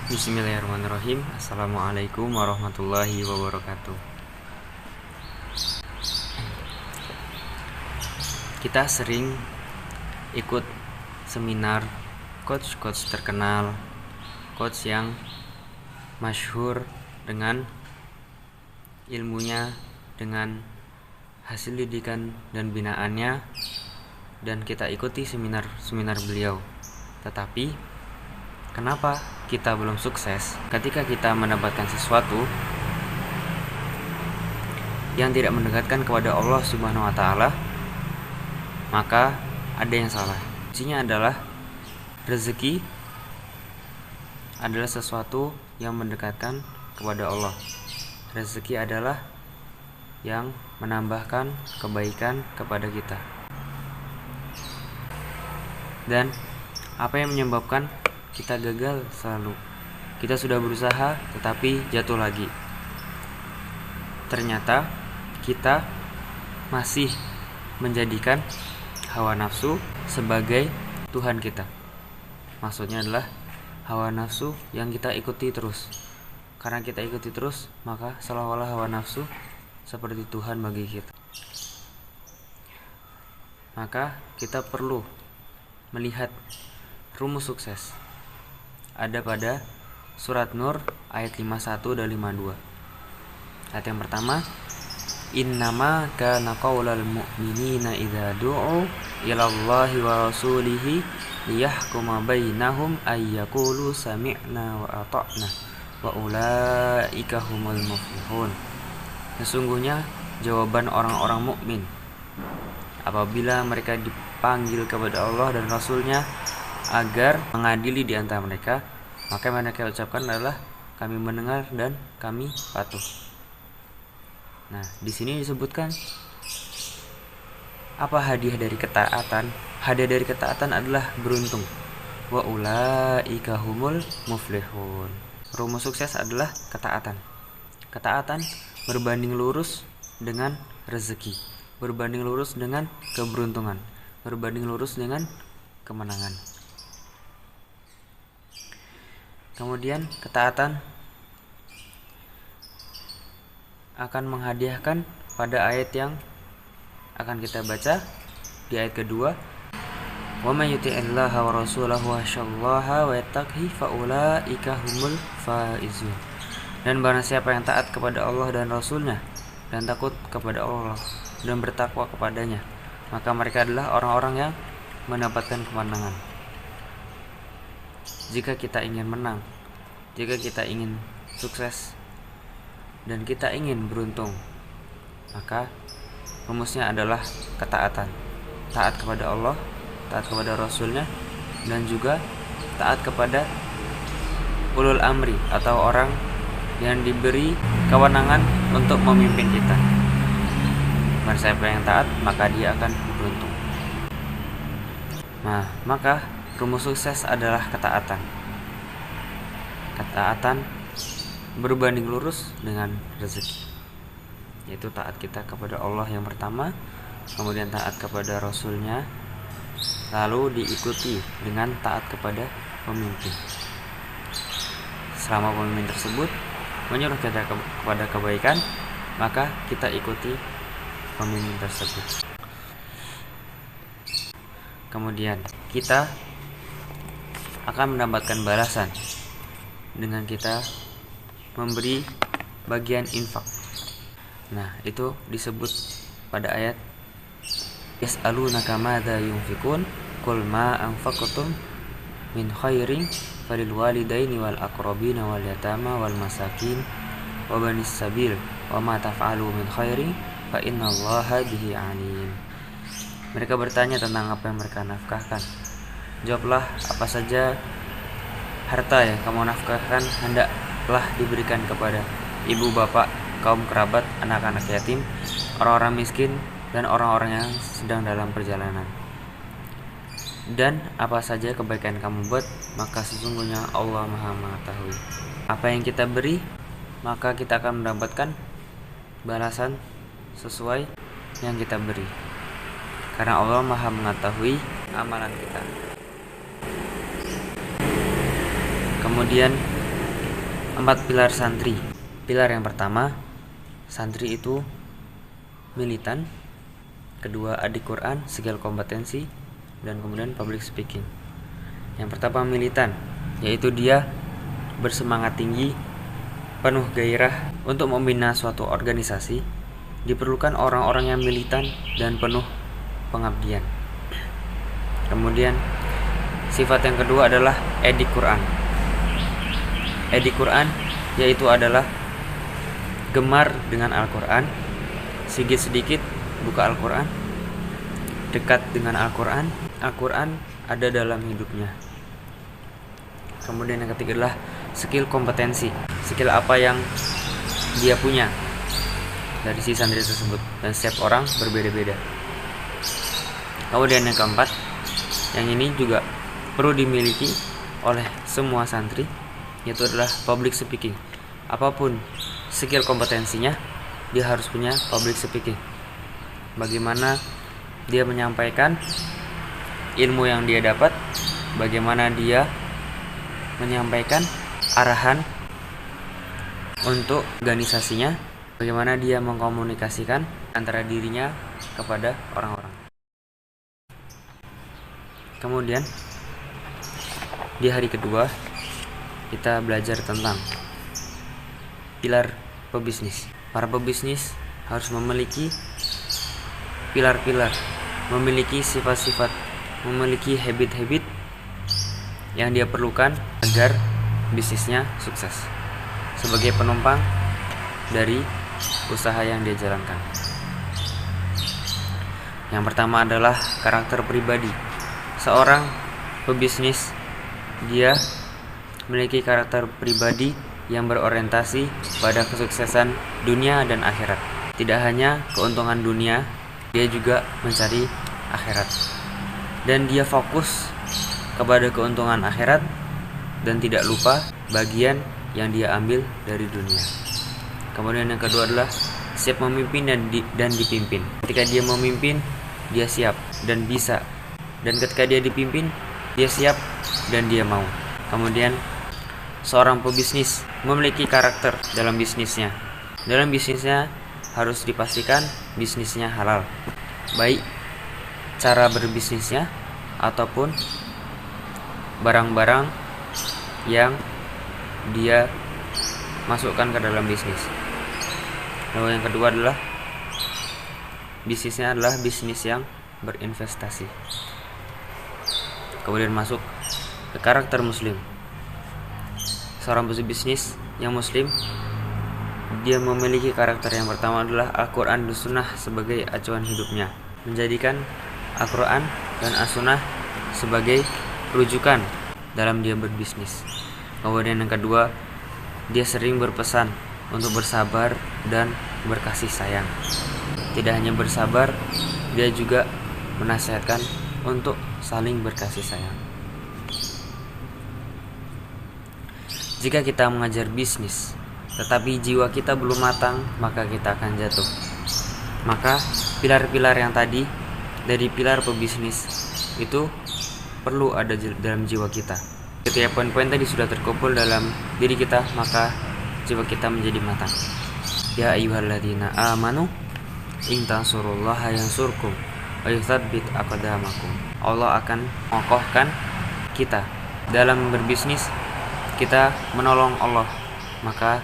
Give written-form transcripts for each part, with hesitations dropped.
Bismillahirrahmanirrahim. Assalamualaikum warahmatullahi wabarakatuh. Kita sering ikut seminar coach-coach terkenal, coach yang masyhur dengan ilmunya, dengan hasil didikan dan binaannya, dan kita ikuti seminar beliau. Tetapi kenapa kita belum sukses ketika kita mendapatkan sesuatu yang tidak mendekatkan kepada Allah Subhanahu wa taala? Maka ada yang salah. Kuncinya adalah rezeki adalah sesuatu yang mendekatkan kepada Allah. Rezeki adalah yang menambahkan kebaikan kepada kita. Dan apa yang menyebabkan kita gagal selalu? Kita sudah berusaha tetapi jatuh lagi. Ternyata kita masih menjadikan hawa nafsu sebagai Tuhan kita. Maksudnya adalah hawa nafsu yang kita ikuti terus. Karena kita ikuti terus, maka seolah-olah hawa nafsu seperti Tuhan bagi kita. Maka kita perlu melihat rumus sukses. Ada pada surat Nur ayat 51 dan 52. Ayat yang pertama, innama kana qaulal mu'minina idza du'u ilallahi wa rasulihi liyahkuma bainahum ay yaqulu sami'na wa ata'na wa ulaika humul muflihun. Sesungguhnya jawaban orang-orang mukmin apabila mereka dipanggil kepada Allah dan Rasulnya agar mengadili di antara mereka, maka mereka ucapkan adalah kami mendengar dan kami patuh. Nah, di sini disebutkan apa hadiah dari ketaatan? Hadiah dari ketaatan adalah beruntung. Wa ulaika humul muflihun. Rumus sukses adalah ketaatan. Ketaatan berbanding lurus dengan rezeki, berbanding lurus dengan keberuntungan, berbanding lurus dengan kemenangan. Kemudian ketaatan akan menghadiahkan pada ayat yang akan kita baca di ayat kedua, wa may yuti'illaha wa rasulahu wa yakhshallaha wa yattaqhi fa ulaika humul faizun. Dan barang siapa yang taat kepada Allah dan Rasulnya dan takut kepada Allah dan bertakwa kepadanya, maka mereka adalah orang-orang yang mendapatkan kemenangan. Jika kita ingin menang, jika kita ingin sukses, dan kita ingin beruntung, maka rumusnya adalah ketaatan. Taat kepada Allah, taat kepada Rasulnya, dan juga taat kepada ulul amri atau orang yang diberi kewenangan untuk memimpin kita. Barang siapa yang taat, maka dia akan beruntung. Nah, maka rumus sukses adalah ketaatan. Ketaatan berbanding lurus dengan rezeki, yaitu taat kita kepada Allah yang pertama, kemudian taat kepada Rasulnya, lalu diikuti dengan taat kepada pemimpin. Selama pemimpin tersebut menyuruh kita kepada kebaikan, maka kita ikuti pemimpin tersebut. Kemudian kita akan mendapatkan balasan dengan kita memberi bagian infak. Nah, itu disebut pada ayat yas'alunaka madza yunfikun qul ma anfaqtum min khairin falil walidaini wal aqrabina wal yatama wal masakin wa banis sabil wa ma taf'alu min khairin fa innallaha bihi alim. Mereka bertanya tentang apa yang mereka nafkahkan. Jawablah, apa saja harta yang kamu nafkahkan hendaklah diberikan kepada ibu bapak, kaum kerabat, anak-anak yatim, orang-orang miskin, dan orang-orang yang sedang dalam perjalanan. Dan apa saja kebaikan kamu buat, maka sesungguhnya Allah Maha mengetahui. Apa yang kita beri, maka kita akan mendapatkan balasan sesuai yang kita beri. Karena Allah Maha mengetahui amalan kita. Kemudian 4 pilar santri. Pilar yang pertama, santri itu militan. Kedua, adik Quran, skill kompetensi, dan kemudian public speaking. Yang pertama militan, yaitu dia bersemangat tinggi, penuh gairah untuk membina suatu organisasi. Diperlukan orang-orang yang militan dan penuh pengabdian. Kemudian sifat yang kedua adalah edik Quran. Edik Quran yaitu adalah gemar dengan Al-Quran, sedikit-sedikit buka Al-Quran, dekat dengan Al-Quran, Al-Quran ada dalam hidupnya. Kemudian yang ketiga adalah skill kompetensi. Skill apa yang dia punya dari si santri tersebut, dan setiap orang berbeda-beda. Kemudian yang keempat, yang ini juga perlu dimiliki oleh semua santri, yaitu adalah public speaking. Apapun skill kompetensinya, dia harus punya public speaking. Bagaimana dia menyampaikan ilmu yang dia dapat, bagaimana dia menyampaikan arahan untuk organisasinya, bagaimana dia mengkomunikasikan antara dirinya kepada orang-orang. Kemudian di hari kedua kita belajar tentang pilar pebisnis. Para pebisnis harus memiliki pilar-pilar, memiliki sifat-sifat, memiliki habit-habit yang dia perlukan agar bisnisnya sukses sebagai penumpang dari usaha yang dia jalankan. Yang pertama adalah karakter pribadi. Seorang pebisnis, dia memiliki karakter pribadi yang berorientasi pada kesuksesan dunia dan akhirat. Tidak hanya keuntungan dunia, dia juga mencari akhirat. Dan dia fokus kepada keuntungan akhirat dan tidak lupa bagian yang dia ambil dari dunia. Kemudian yang kedua adalah siap memimpin dan dipimpin. Ketika dia memimpin, dia siap dan bisa. Dan ketika dia dipimpin, dia siap dan dia mau. Kemudian seorang pebisnis memiliki karakter dalam bisnisnya. Dalam bisnisnya harus dipastikan bisnisnya halal, baik cara berbisnisnya ataupun barang-barang yang dia masukkan ke dalam bisnis. Lalu yang kedua adalah bisnisnya adalah bisnis yang berinvestasi. Kemudian masuk ke karakter muslim. Seorang pebisnis yang muslim, dia memiliki karakter yang pertama adalah Al-Quran dan Sunnah sebagai acuan hidupnya, menjadikan Al-Quran dan As-Sunnah sebagai rujukan dalam dia berbisnis. Kemudian yang kedua, dia sering berpesan untuk bersabar dan berkasih sayang. Tidak hanya bersabar, dia juga menasihatkan untuk saling berkasih sayang. Jika kita mengajar bisnis tetapi jiwa kita belum matang, maka kita akan jatuh. Maka pilar-pilar yang tadi dari pilar pebisnis itu perlu ada dalam jiwa kita. Ketika poin-poin tadi sudah terkumpul dalam diri kita, maka jiwa kita menjadi matang. Ya ayyuhalladzina amanu in tansurullaha yansurkum wa yutsabbit aqdamakum. Allah akan mengokohkan kita. Dalam berbisnis kita menolong Allah, maka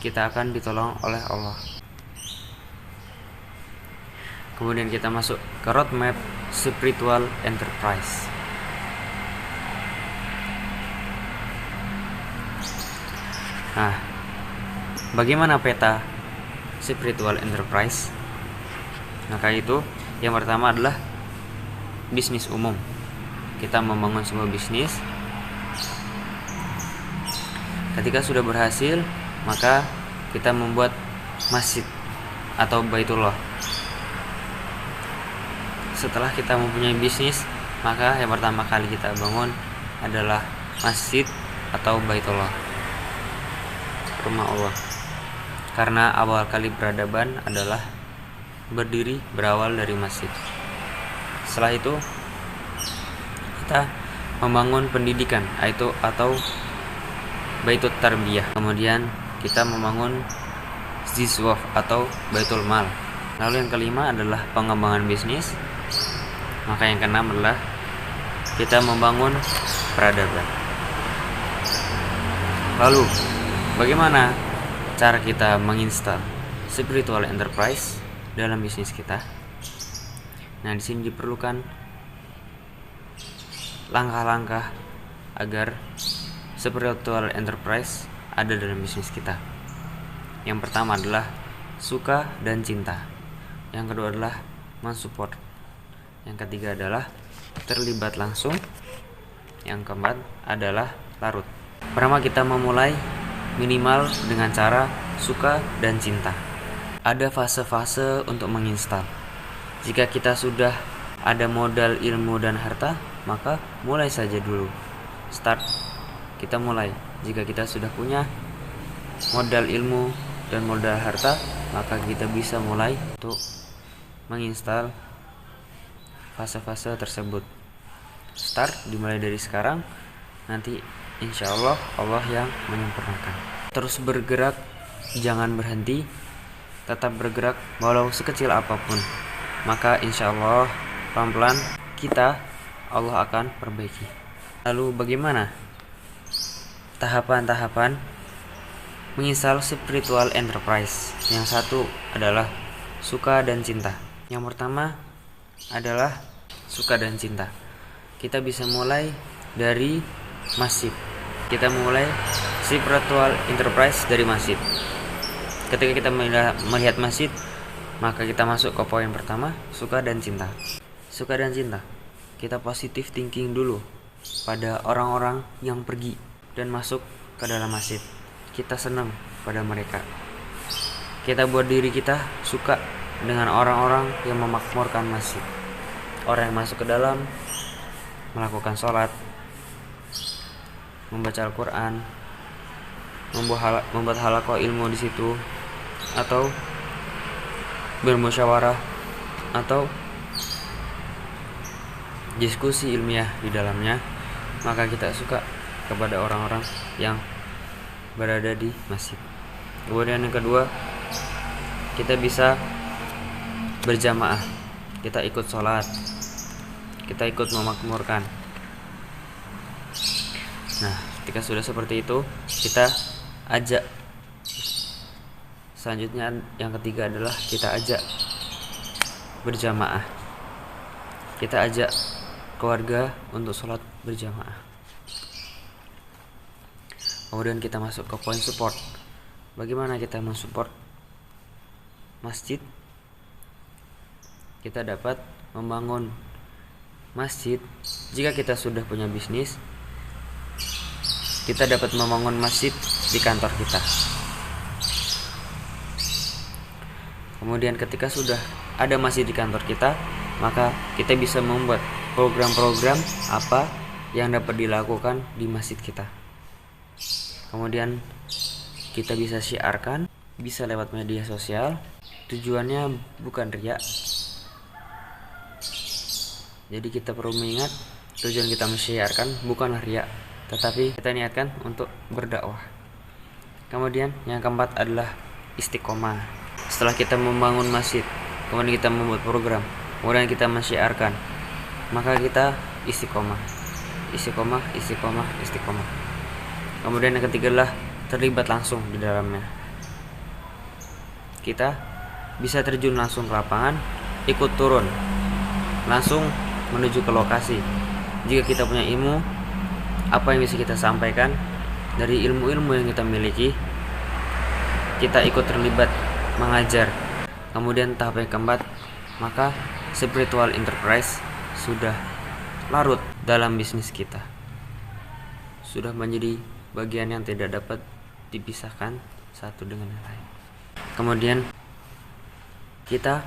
kita akan ditolong oleh Allah. Kemudian kita masuk ke roadmap spiritual enterprise. Nah, bagaimana peta spiritual enterprise? Maka itu yang pertama adalah bisnis umum. Kita membangun sebuah bisnis. Ketika sudah berhasil, maka kita membuat masjid atau baitullah. Setelah kita mempunyai bisnis, maka yang pertama kali kita bangun adalah masjid atau baitullah, rumah Allah. Karena awal kali peradaban adalah berawal dari masjid. Setelah itu kita membangun pendidikan atau Baitut Tarbiyah. Kemudian kita membangun Ziswaf atau Baitul Mal. Lalu yang kelima adalah pengembangan bisnis. Maka yang keenam adalah kita membangun peradaban. Lalu bagaimana cara kita menginstal spiritual enterprise dalam bisnis kita? Nah, di sini diperlukan langkah-langkah agar spiritual enterprise ada dalam bisnis kita. Yang pertama adalah suka dan cinta. Yang kedua adalah mensupport. Yang ketiga adalah terlibat langsung. Yang keempat adalah larut. Pertama, kita memulai minimal dengan cara suka dan cinta. Ada fase-fase untuk menginstal. Jika kita sudah ada modal ilmu dan harta, maka mulai saja dulu. Start. Kita mulai. Jika kita sudah punya modal ilmu dan modal harta, maka kita bisa mulai untuk menginstal fase-fase tersebut. Start dimulai dari sekarang. Nanti insya Allah yang menyempurnakan. Terus bergerak, jangan berhenti. Tetap bergerak walau sekecil apapun. Maka insya Allah pelan-pelan Allah akan perbaiki. Lalu bagaimana tahapan-tahapan menginstal spiritual enterprise? Yang satu adalah suka dan cinta. Yang pertama adalah suka dan cinta. Kita bisa mulai dari masjid. Kita mulai spiritual enterprise dari masjid. Ketika kita melihat masjid, maka kita masuk ke poin pertama, suka dan cinta. Suka dan cinta. Kita positive thinking dulu pada orang-orang yang pergi dan masuk ke dalam masjid. Kita senang pada mereka. Kita buat diri kita suka dengan orang-orang yang memakmurkan masjid. Orang yang masuk ke dalam melakukan sholat, membaca Al-Quran, membuat halaqah ilmu di situ, atau bermusyawarah, atau diskusi ilmiah di dalamnya, maka kita suka kepada orang-orang yang berada di masjid. Kemudian yang kedua, kita bisa berjamaah. Kita ikut sholat, kita ikut memakmurkan. Nah, ketika sudah seperti itu, kita ajak. Selanjutnya yang ketiga adalah kita ajak berjamaah. Kita ajak keluarga untuk sholat berjamaah. Kemudian kita masuk ke poin support. Bagaimana kita mensupport masjid? Kita dapat membangun masjid. Jika kita sudah punya bisnis, kita dapat membangun masjid di kantor kita. Kemudian ketika sudah ada masjid di kantor kita, maka kita bisa membuat program-program apa yang dapat dilakukan di masjid kita. Kemudian kita bisa syiarkan, bisa lewat media sosial. Tujuannya bukan riya. Jadi kita perlu mengingat, tujuan kita mensyiarkan bukanlah riya, tetapi kita niatkan untuk berdakwah. Kemudian yang keempat adalah istiqomah. Setelah kita membangun masjid, kemudian kita membuat program, kemudian kita mensyiarkan, maka kita istiqomah. Kemudian yang ketiga adalah terlibat langsung di dalamnya. Kita bisa terjun langsung ke lapangan, ikut turun langsung menuju ke lokasi. Jika kita punya ilmu, apa yang bisa kita sampaikan dari ilmu-ilmu yang kita miliki, kita ikut terlibat mengajar. Kemudian tahap yang keempat, maka spiritual enterprise sudah larut dalam bisnis kita, sudah menjadi bagian yang tidak dapat dipisahkan satu dengan yang lain. Kemudian kita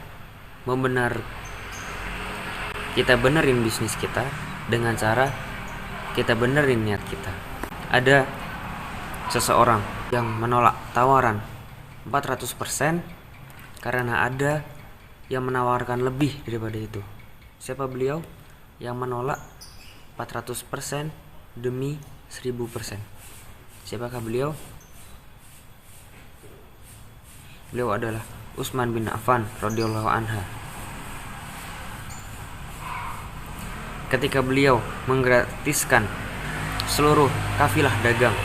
benerin bisnis kita dengan cara kita benerin niat kita. Ada seseorang yang menolak tawaran 400% karena ada yang menawarkan lebih daripada itu. Siapa beliau? Yang menolak 400% demi 1000%. Siapakah beliau? Beliau adalah Utsman bin Affan radhiyallahu anha. Ketika beliau menggratiskan seluruh kafilah dagang.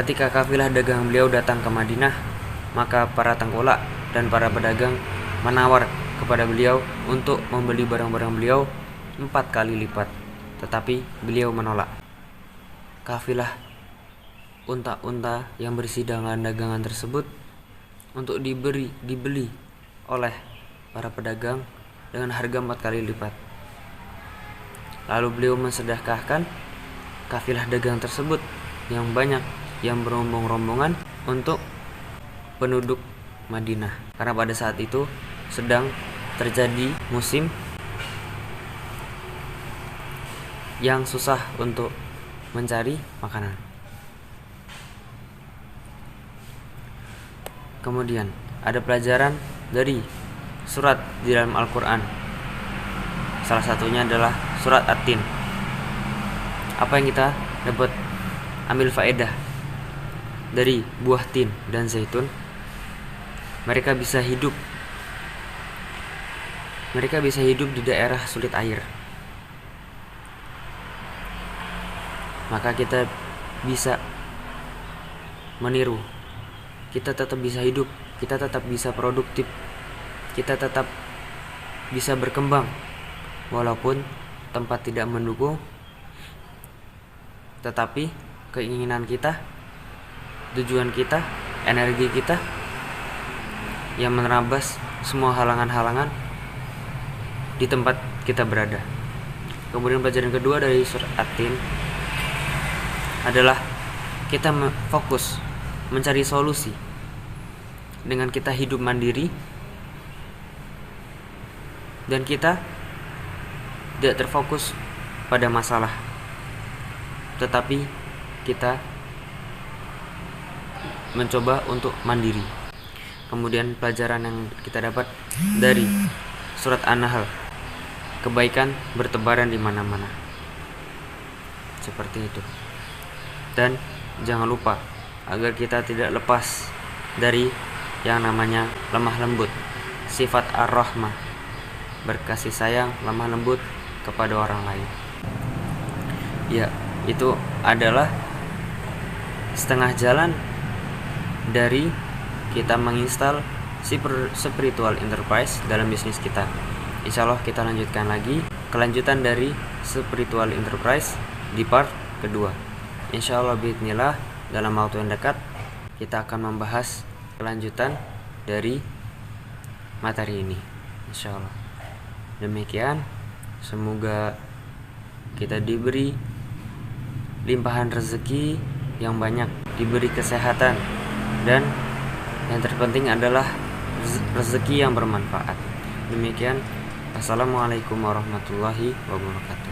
Ketika kafilah dagang beliau datang ke Madinah, maka para tengkulak dan para pedagang menawar kepada beliau untuk membeli barang-barang beliau 4 kali lipat, tetapi beliau menolak. Kafilah unta-unta yang berisi dagangan tersebut untuk dibeli oleh para pedagang dengan harga 4 kali lipat. Lalu beliau mensedekahkan kafilah dagang tersebut yang banyak, yang berombong-rombongan untuk penduduk Madinah, karena pada saat itu sedang terjadi musim yang susah untuk mencari makanan. Kemudian ada pelajaran dari surat di dalam Al-Quran. Salah satunya adalah surat At-Tin. Apa yang kita dapat ambil faedah dari buah tin dan zaitun? Mereka bisa hidup di daerah sulit air. Maka kita bisa meniru. Kita tetap bisa hidup, kita tetap bisa produktif, kita tetap bisa berkembang walaupun tempat tidak mendukung, tetapi keinginan kita, tujuan kita, energi kita yang menerabas semua halangan-halangan di tempat kita berada. Kemudian pelajaran kedua dari surat At-Tin adalah kita fokus mencari solusi dengan kita hidup mandiri dan kita tidak terfokus pada masalah, tetapi kita mencoba untuk mandiri. Kemudian pelajaran yang kita dapat dari surat An-Nahl, kebaikan bertebaran di mana-mana, seperti itu. Dan jangan lupa agar kita tidak lepas dari yang namanya lemah lembut, sifat ar-rahmah, berkasih sayang, lemah lembut kepada orang lain. Ya, itu adalah setengah jalan dari kita menginstal spiritual enterprise dalam bisnis kita. Insya Allah kita lanjutkan lagi kelanjutan dari spiritual enterprise di part kedua. Insya Allah bismillah, dalam waktu yang dekat kita akan membahas kelanjutan dari materi ini, insya Allah. Demikian, semoga kita diberi limpahan rezeki yang banyak, diberi kesehatan, dan yang terpenting adalah rezeki yang bermanfaat. Demikian, assalamualaikum warahmatullahi wabarakatuh.